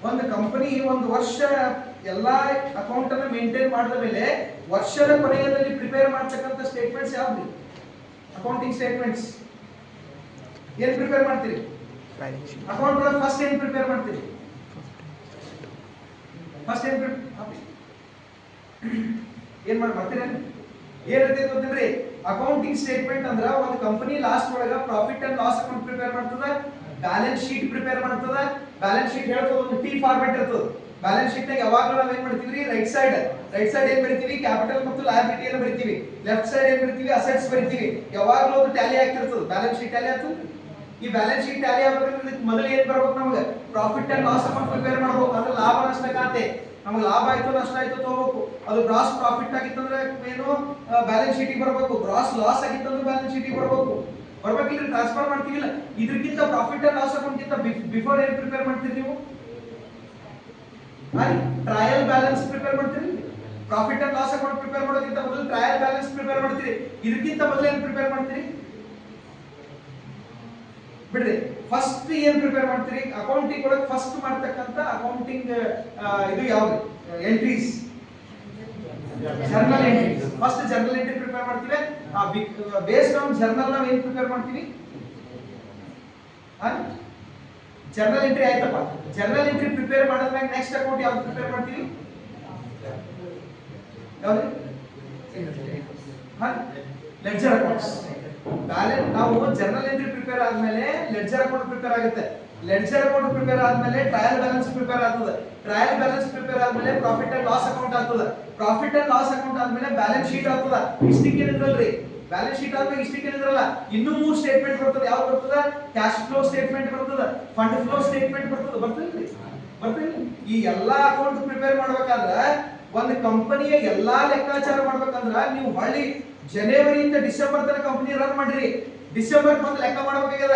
ಒಂದು ಕಂಪನಿ ಒಂದು ವರ್ಷ ಎಲ್ಲಾ ಅಕೌಂಟ್ ಅನ್ನು ಮೇಂಟೈನ್ ಮಾಡಿದ ಮೇಲೆ ವರ್ಷದ ಕೊನೆಯಲ್ಲಿ ಪ್ರಿಪೇರ್ ಮಾಡತಕ್ಕಂತ ಸ್ಟೇಟ್ಮೆಂಟ್ಸ್ ಯಾವ್ದು? Accounting statements. ಏನ್ ಪ್ರಿಪೇರ್ ಮಾಡ್ತೀರಿ? ಅಕೌಂಟ್ ಒಳಗೆ ಫಸ್ಟ್ ಏನ್ ಪ್ರಿಪೇರ್ ಮಾಡ್ತೀರಿ? ಫಸ್ಟ್ ಏನ್ ಮಾಡ್ತೀರಾ? ಏನಿರ್ತೈತೆ ಗೊತ್ತೇನ್ರಿ? ಅಕೌಂಟಿಂಗ್ ಸ್ಟೇಟ್ಮೆಂಟ್ ಅಂದ್ರ ಒಂದು ಕಂಪನಿ ಲಾಸ್ಟ್ ಒಳಗ profit and loss account prepare ಮಾಡ್ತದ, ಬ್ಯಾಲೆನ್ಸ್ ಶೀಟ್ ಪ್ರಿಪೇರ್ ಮಾಡ್ತದ. ಬ್ಯಾಲೆನ್ಸ್ ಶೀಟ್ ಹೇಳ್ತದ ಒಂದು ಟಿ ಫಾರ್ಮೆಟ್ ಇರ್ತದ. ಬ್ಯಾಲೆನ್ಸ್ ಶೀಟ್ ನಾಗ ಯಾವಾಗಲೂ ನಾವ್ ಏನ್ ಮಾಡ್ತೀವಿ? ರೈಟ್ ಸೈಡ್ ಏನ್ ಬರಿತೀವಿ? ಕ್ಯಾಪಿಟಲ್ ಮತ್ತು ಲಯಬಿಲಿಟಿ ಅನ್ನು ಬರಿತೀವಿ. ಲೆಫ್ಟ್ ಸೈಡ್ ಏನ್ ಬರಿತೀವಿ? ಅಸೆಟ್ಸ್ ಬರಿತೀವಿ. ಯಾವಾಗಲೂ ಅದು ಟ್ಯಾಲಿ ಆಗ್ತಿರ್ತದ. ಬ್ಯಾಲೆನ್ಸ್ ಶೀಟ್ ಟ್ಯಾಲಿ ಆಗ್ತದ. ಈ ಬ್ಯಾಲೆನ್ಸ್ ಶೀಟ್ ಟ್ಯಾಲಿ ಆಗ್ಬೇಕಂದ್ರೆ ಮೊದಲು ಏನ್ ಬರ್ಬೇಕು? ನಮಗೆ profit and loss account prepare ಮಾಡಬೇಕು. ಅಂದ್ರೆ ಲಾಭ ನಷ್ಟ ಖಾತೆ. ನಮಗೆ ಲಾಭ ಆಯ್ತು ನಷ್ಟ ಆಯ್ತು ತಗೋಬೇಕು. ಅದು ಗ್ರಾಸ್ ಪ್ರಾಫಿಟ್ ಆಗಿತ್ತಂದ್ರೆ ಏನು ಬ್ಯಾಲೆನ್ಸ್ ಶೀಟಿಗೆ ಬರಬೇಕು. ಗ್ರಾಸ್ ಲಾಸ್ ಆಗಿತ್ತಂದ್ರೆ ಬ್ಯಾಲೆನ್ಸ್ ಶೀಟಿಗೆ ಬರಬೇಕು. ಬರ್ಬೇಕಿಲ್ಲ ಟ್ರಾನ್ಸ್ಫರ್ ಮಾಡ್ತೀವಿಲ್ಲ. ಇದಕ್ಕಿಂತ ಪ್ರಾಫಿಟ್ ಅಂಡ್ ಲಾಸ್ ಅಕೌಂಟ್ ಗಿಂತ ಬಿಫೋರ್ ಏನ್ ಪ್ರಿಪೇರ್ ಮಾಡ್ತೀರಿ ನೀವು? ಟ್ರಯಲ್ ಬ್ಯಾಲೆನ್ಸ್ ಪ್ರಿಪೇರ್ ಮಾಡ್ತೀರಿ. Profit and loss account prepare ಮಾಡೋದಕ್ಕಿಂತ ಮೊದಲು ಟ್ರಯಲ್ ಬ್ಯಾಲೆನ್ಸ್ ಪ್ರಿಪೇರ್ ಮಾಡ್ತೀರಿ. ಇದಕ್ಕಿಂತ ಮೊದಲು ಏನ್ ಪ್ರಿಪೇರ್ ಮಾಡ್ತೀರಿ? ಬಿಡ್ರಿ, ಫಸ್ಟ್ ಏನ್ ಪ್ರಿಪೇರ್ ಮಾಡ್ತೀರಿ? ಅಕೌಂಟಿಂಗ್ ಒಳಗೆ ಫಸ್ಟ್ ಮಾಡ್ತಕ್ಕಂತ ಅಕೌಂಟಿಂಗ್ ಇದು ಯಾವ್ದು? Entries, journal entries. First journal entry prepare ಮಾಡ್ತೀವಿ. ಬೇಸ್ಡ್ ಆನ್ ಜರ್ನಲ್ ನಾವು ಏನ್ ಪ್ರಿಪೇರ್ ಮಾಡ್ತೀವಿ? ಜರ್ನಲ್ ಎಂಟ್ರಿ ಆಯ್ತಪ್ಪ. ಜರ್ನಲ್ ಎಂಟ್ರಿ ಪ್ರಿಪೇರ್ ಮಾಡಿದ್ಮೇಲೆ ನೆಕ್ಸ್ಟ್ ಅಕೌಂಟ್ ಯಾವ್ದು ಪ್ರಿಪೇರ್ ಮಾಡ್ತೀವಿ? ಯಾವ್ದು? Ledger accounts. ಬ್ಯಾಲೆನ್ಸ್ ನಾವು ಜರ್ನಲ್ ಎಂಟ್ರಿ ಪ್ರಿಪೇರ್ ಆದ್ಮೇಲೆ ಲೆಡ್ಜರ್ ಅಕೌಂಟ್ ಪ್ರಿಪೇರ್ ಆಗುತ್ತೆ. ಲೆಡ್ಜರ್ ಅಕೌಂಟ್ ಪ್ರಿಪೇರ್ ಆದ್ಮೇಲೆ ಟ್ರಯಲ್ ಬ್ಯಾಲೆನ್ಸ್ ಪ್ರಿಪೇರ್ ಆಗ್ತದೆ. ಟ್ರಯಲ್ ಬ್ಯಾಲೆನ್ಸ್ ಪ್ರಿಪೇರ್ ಆದ್ಮೇಲೆ ಪ್ರಾಫಿಟ್ ಅಂಡ್ ಲಾಸ್ ಅಕೌಂಟ್ ಆಗ್ತದೆ. ಪ್ರಾಫಿಟ್ ಅಂಡ್ ಲಾಸ್ ಅಕೌಂಟ್ ಆದ್ಮೇಲೆ ಬ್ಯಾಲೆನ್ಸ್ ಶೀಟ್ ಆಗ್ತದೆ. ಇಷ್ಟಕ್ಕೆ ಏನಿದ್ರಲ್ರಿ? ಬ್ಯಾಲೆನ್ಸ್ ಶೀಟ್ ಆದ್ಮೇಲೆ ಇಷ್ಟಕ್ಕೆ ಏನಿದ್ರಲ್ಲ, ಇನ್ನೂ 3 ಸ್ಟೇಟ್ಮೆಂಟ್ ಬರ್ತದೆ. ಯಾವ್ದು ಬರ್ತದೆ? ಕ್ಯಾಶ್ ಫ್ಲೋ ಸ್ಟೇಟ್ಮೆಂಟ್ ಬರ್ತದೆ, ಫಂಡ್ ಫ್ಲೋ ಸ್ಟೇಟ್ಮೆಂಟ್ ಬರ್ತದೆ. ಬರ್ತದೆ. ಈ ಎಲ್ಲಾ ಅಕೌಂಟ್ ಪ್ರಿಪೇರ್ ಮಾಡ್ಬೇಕಾದ್ರೆ ಒಂದು ಕಂಪನಿಯ ಎಲ್ಲಾ ಲೆಕ್ಕಾಚಾರ ಮಾಡ್ಬೇಕಂದ್ರ ನೀವು ಹೊಳ್ಳಿ ಜನವರಿಯಿಂದ ಡಿಸೆಂಬರ್ ತನಕ ಕಂಪನಿ ರನ್ ಮಾಡಿರಿ. ಡಿಸೆಂಬರ್ ಬಂದು ಲೆಕ್ಕ ಮಾಡಬೇಕಾಗ್ಯದ.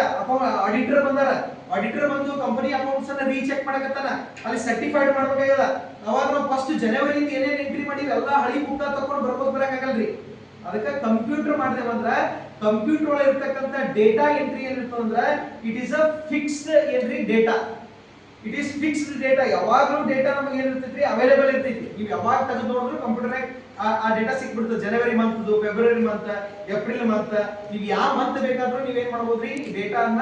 ಆಡಿಟರ್ ಬಂದಾರ. ಆಡಿಟರ್ ಬಂದು ಕಂಪನಿ ಅಕೌಂಟ್ಸ್ ಅನ್ನ ರೀಚೆಕ್ ಮಾಡಕತ್ತಾನ. ಅಲ್ಲಿ ಸರ್ಟಿಫೈಡ್ ಮಾಡಬೇಕಾಗ್ಯದ. ಅವಾಗ ನಾವು ಫಸ್ಟ್ ಜನವರಿಯಿಂದ ಏನೇನ್ ಎಂಟ್ರಿ ಮಾಡಿವಿ ಎಲ್ಲ ಹಳಿ ಬುಕ್ ತಕೊಂಡು ಬರ್ಬೋದು ಬರಕಾಗಲ್ರಿ. ಅದಕ್ಕೆ ಕಂಪ್ಯೂಟರ್ ಮಾಡಿದೇವಂದ್ರ ಕಂಪ್ಯೂಟರ್ ಒಳಗೆ ಇರ್ತಕ್ಕಂಥ ಡೇಟಾ ಎಂಟ್ರಿ ಏನಿರ್ತದಂದ್ರ it is a fixed entry data. It is fixed data. ಯಾವಾಗಲೂ ಡೇಟಾ ನಮಗೆ ಏನಿರ್ತೈತಿ? ಅವೈಲೇಬಲ್ ಇರ್ತೈತಿ. ನೀವು ಯಾವಾಗ ತೆಗೆದು ನೋಡಿದ್ರು ಕಂಪ್ಯೂಟರ್ನಾಗ ಆ ಡೇಟಾ ಸಿಕ್ಬಿಡ್ತದೆ. ಜನವರಿ ಮಂತ್, ಫೆಬ್ರವರಿ ಮಂತ್, ಏಪ್ರಿಲ್ ಮಂತ್, ನೀವು ಯಾವ ಮಂತ್ ಬೇಕಾದ್ರೂ ನೀವೇನ್ ಮಾಡಬಹುದ್ರಿ? ಡೇಟಾ ಅನ್ನ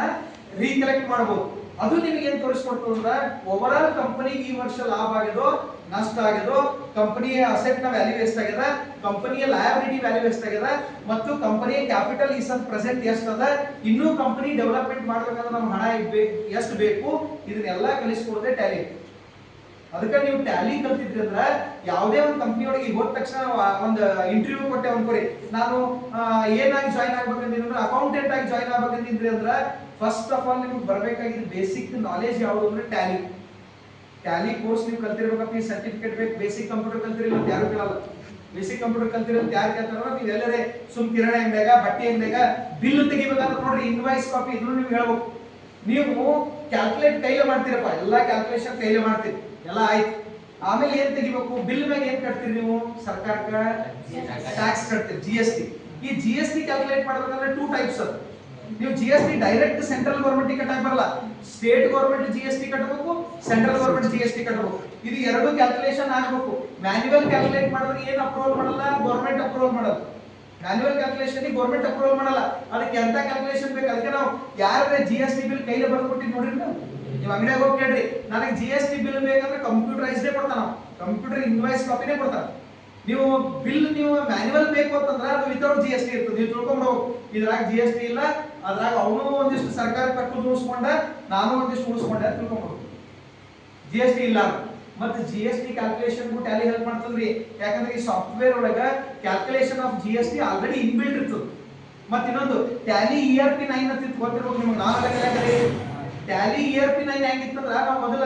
ರೀಕಲೆಕ್ಟ್ ಮಾಡಬಹುದು. ಅದು ನಿಮಗೆ ಏನ್ ತೋರಿಸ್ಕೊಡ್ತದೆ ಅಂದ್ರೆ ಓವರ್ ಆಲ್ ಕಂಪನಿಗೆ ಈ ವರ್ಷ ಲಾಭ ಆಗ್ಯದೋ ನಷ್ಟ ಆಗ್ಯದೋ, ಕಂಪನಿಯ ಅಸೆಟ್ ನ ವ್ಯಾಲ್ಯೂ ಎಷ್ಟಾಗ್ಯದ, ಕಂಪನಿಯ ಲಯಬಿಲಿಟಿ ವ್ಯಾಲ್ಯೂ ಎಷ್ಟಾಗ್ಯದ, ಮತ್ತು ಕಂಪನಿಯ ಕ್ಯಾಪಿಟಲ್ ಈ ಸಲ ಪ್ರೆಸೆಂಟ್ ಎಷ್ಟದ, ಇನ್ನೂ ಕಂಪನಿ ಡೆವಲಪ್ಮೆಂಟ್ ಮಾಡ್ಬೇಕಂದ್ರೆ ನಮ್ಮ ಹಣ ಎಷ್ಟು ಬೇಕು, ಇದನ್ನೆಲ್ಲ ಕಲಿಸ್ಕೊಡೋದೇ ಟ್ಯಾಲಿ. ಅದಕ್ಕೆ ನೀವು ಟ್ಯಾಲಿ ಕಲ್ತಿದ್ರಿ ಅಂದ್ರೆ ಯಾವುದೇ ಒಂದು ಕಂಪನಿ ಒಳಗೆ ಹೋದ ತಕ್ಷಣ ಒಂದು ಇಂಟರ್ವ್ಯೂ ಕೊಟ್ಟೆ ಅನ್ಕೋರಿ, ನಾನು ಏನಾಗಿ ಜಾಯ್ನ್ ಆಗ್ಬೇಕಂದ್ರೆ ಅಕೌಂಟೆಂಟ್ ಆಗಿ ಜಾಯ್ನ್ ಆಗ್ಬೇಕಂತಿದ್ರಿ ಅಂದ್ರೆ ಫಸ್ಟ್ ಆಫ್ ಆಲ್ ನಿಮ್ಗೆ ಬರ್ಬೇಕಾಗಿದ್ದು ಬೇಸಿಕ್ ನಾಲೆಜ್ ಯಾವುದು ಅಂದ್ರೆ ಟ್ಯಾಲಿ. ಟ್ಯಾಲಿ ಕೋರ್ಸ್ ನೀವು ಕಲ್ತಿರ್ಬೇಕಪ್ಪ. ಈ ಸರ್ಟಿಫಿಕೇಟ್ ಬೇಕು. ಬೇಸಿಕ್ ಕಂಪ್ಯೂಟರ್ ಕಲ್ತಿರಿಲ್ಲ ಅಂತ ಯಾರು ಕೇಳಲ್ಲ. ಬೇಸಿಕ್ ಕಂಪ್ಯೂಟರ್ ಕಲ್ತಿರೋದು ಯಾರು ಕೇಳ್ತಾರ? ನೀವು ಎಲ್ಲರೇ ಸುಮ್ ಕಿರಾಣಿ ಅಂಗಡಿಯಾಗ, ಬಟ್ಟೆ ಅಂಗಡಿಯಾಗ ಬಿಲ್ ತೆಗಿಬೇಕಂದ್ರೆ ನೋಡ್ರಿ ಇನ್ವಾಯ್ಸ್ ಕಾಪಿ ಇದನ್ನು ನೀವು ಹೇಳ್ಬೇಕು. ನೀವು ಕ್ಯಾಲ್ಕುಲೇಟ್ ಕೈಲೇ ಮಾಡ್ತೀರಪ್ಪ, ಎಲ್ಲಾ ಕ್ಯಾಲ್ಕುಲೇಷನ್ ಕೈಲೇ ಮಾಡ್ತೀರಿ, ಎಲ್ಲ ಆಯ್ತು. ಆಮೇಲೆ ಏನ್ ತೆಗಿಬೇಕು? ಬಿಲ್ ಮ್ಯಾಗ ಏನ್ ಕಟ್ತೀರಿ ನೀವು? ಸರ್ಕಾರಕ್ಕೆ ಟ್ಯಾಕ್ಸ್ ಕಟ್ತೀರಿ, GST. ಈ GST ಕ್ಯಾಲ್ಕುಲೇಟ್ ಮಾಡ್ಬೇಕಂದ್ರೆ 2 ಟೈಪ್ಸ್ ಅದ. ನೀವು GST ಡೈರೆಕ್ಟ್ ಸೆಂಟ್ರಲ್ ಗವರ್ಮೆಂಟ್ ಕಟ್ಟಕ್ ಬರಲ್ಲ. ಸ್ಟೇಟ್ ಗವರ್ಮೆಂಟ್ GST ಕಟ್ಟಬೇಕು, ಸೆಂಟ್ರಲ್ ಗವರ್ಮೆಂಟ್ GST ಕಟ್ಟಬೇಕು. ಇದು ಎರಡು ಕ್ಯಾಲ್ಕುಲೇಷನ್ ಆಗಬೇಕು. ಮ್ಯಾನ್ಯುವಲ್ ಕ್ಯಾಲ್ಕುಲೇಟ್ ಮಾಡಿದ್ರೆ ಏನ್ ಅಪ್ರೂವಲ್ ಮಾಡಲ್ಲ, ಗವರ್ಮೆಂಟ್ ಅಪ್ರೂವಲ್ ಮಾಡಲ್ಲ. ಮ್ಯಾನ್ಯುವಲ್ ಕ್ಯಾಲ್ಕುಲೇಷನ್ ಗವರ್ಮೆಂಟ್ ಅಪ್ರೂವಲ್ ಮಾಡಲ್ಲ. ಅದಕ್ಕೆ ಎಂತ ಕ್ಯಾಲ್ಕುಲೇಷನ್ ಬೇಕು? ಅದಕ್ಕೆ ನಾವು ಯಾರೇ GST ಬಿಲ್ ಕೈಲೇ ಬರೆದು ಕೊಟ್ಟಿದ್ದು ನೋಡ್ರಿ. ನೀವು ಅಂಗಡಿಯಾಗ ಹೋಗಿ ಕೇಳ್ರಿ, ನನಗೆ GST ಬಿಲ್ ಬೇಕಂದ್ರೆ ಕಂಪ್ಯೂಟರೈಸ್ಡೇ ಕೊಡ್ತಾನ. ಕಂಪ್ಯೂಟರ್ ಇನ್ವಾಯ್ಸ್ ಕಾಪಿನೇ ಕೊಡ್ತಾನ. ನೀವು ಬಿಲ್ ನೀವು ಮ್ಯಾನ್ಯುವಲ್ ಬೇಕು ಅಂತಂದ್ರೆ ಅದು ವಿತೌಟ್ GST ಇರ್ತದೆ. ನೀವು ತಿಳ್ಕೊಂಡ್ಬಿಡ್ಬೇಕು, ಇದ್ರಾಗ GST ಇಲ್ಲ, ಅದ್ರಾಗ ಅವನು ಒಂದಿಷ್ಟು ಸರ್ಕಾರ ಕಟ್ಟೋದು ಉಳಿಸ್ಕೊಂಡ, ನಾನು ಒಂದಿಷ್ಟು ಉಳಿಸ್ಕೊಂಡೆ ಅಂತ ತಿಳ್ಕೊಂಡ್ಬಿಡ್ಬೇಕು. GST ಇಲ್ಲ. ಮತ್ತೆ GST ಕ್ಯಾಲ್ಕುಲೇಷನ್ ಟ್ಯಾಲಿ ಹೆಲ್ಪ್ ಮಾಡ್ತದ್ರಿ. ಯಾಕಂದ್ರೆ ಈ ಸಾಫ್ಟ್ವೇರ್ ಒಳಗ calculation of GST already inbuilt ಇರ್ತದೆ. ಮತ್ತೆ ಇನ್ನೊಂದು ಟ್ಯಾಲಿ ERP 9 ಅಂತ ಗೊತ್ತಿರ್ಬೇಕು ನಿಮಗೆ. ನಾನು ಟ್ಯಾಲಿ ERP 9 ಹೆಂಗಿತ್ತಂದ್ರ ನಾವು ಮೊದಲ